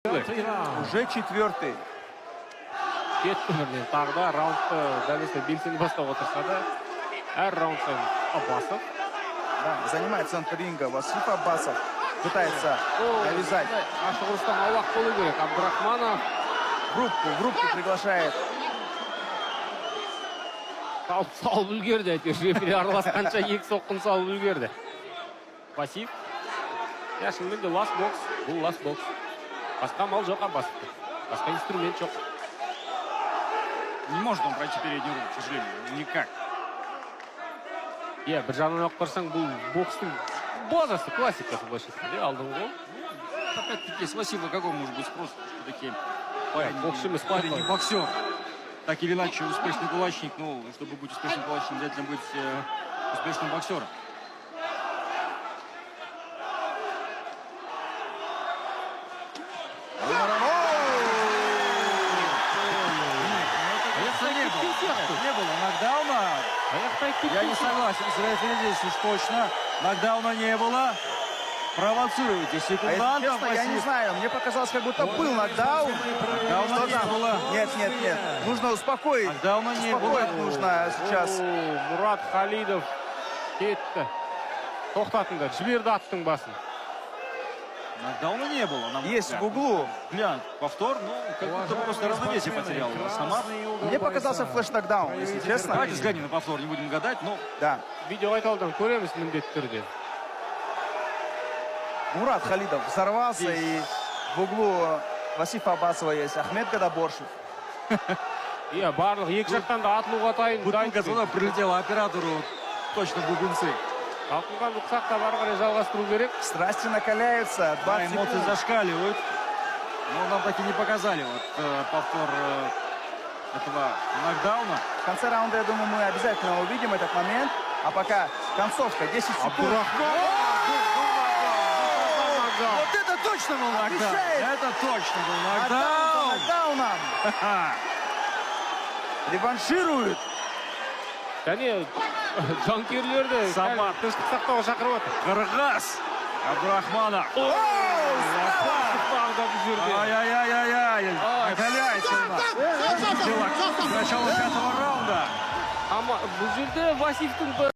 Уже четвертый. Кетті тағы да раундты дәлесі белсенді бастап отырса да, әр раунд сайын Аббасов. Да, занимает центр ринга. Васиф Аббасов пытается навязать. Ашық ұрыстан аулақ болу керек. Абдрахманов В группу приглашает. салып үлгерді. Рефери араласқанша екі соққын салып үлгерді. Васиф. Шынымен де ласт бокс. Бұл ласт бокс. Басқа мал жоқ Аббасовта. Басқа инструмент жоқ. Не может он пройти переднюю руку, к сожалению. Никак. Бір жағынан алып қарасаң, бұл бокстың базасы, классикасы былайша айтқанда, алдыңғы ғой. Опять-таки, с Васила какой может быть спрос? Все-таки боксшы емес, парень не боксер. Так или иначе, успешный кулачник. Ну, чтобы быть успешным кулачником, обязательно быть успешным боксером. Не было нокдауна. Я не согласен с рефери здесь уж точно. Нокдауна не было. Провоцируете секундантов. Я не знаю, мне показалось, как будто был нокдаун. Нокдауна не было. Нет. Нужно успокоить. Нокдауна не было. Успокоить нужно сейчас. Мурат Халидов кетті. Тоқтатыңдар, жіберді аттың басын. Нокдауна не было. Есть в углу. Глянь, повтор, ну, как будто просто равновесие потерял. Самар. Мне показался флеш-нокдаун, если честно. Давайте взглянем на повтор, не будем гадать, но... Да. Видео айталдан көреміз міндетті түрде. Мурат Халидов взорвался, и в углу Васифа Аббасова есть Ахмед Гадаборшев. Барлық екі жақтан да атылуға Бутылка туда прилетела оператору точно в бубенцы. Талқынған ұқсақта бары қарай жалғастыру керек. Страсти накаляются. 20 Эмоции секунд. зашкаливают. Но нам так и не показали повтор этого нокдауна. В конце раунда, я думаю, мы обязательно увидим этот момент. А пока концовка, 10 секунд. Вот это точно был нокдаун. Отвечает. Это точно был Нокдаун за нокдаун. нокдауном. Реванширует. Және жанкерлерді Самар. тыныштық сақтауға шақырып отыр. Кыргыз. Абдрахманов. Ай-яй-яй-яй-яй. Накаляется у нас. Начало 5-го раунда. Бұл жерде Васифтің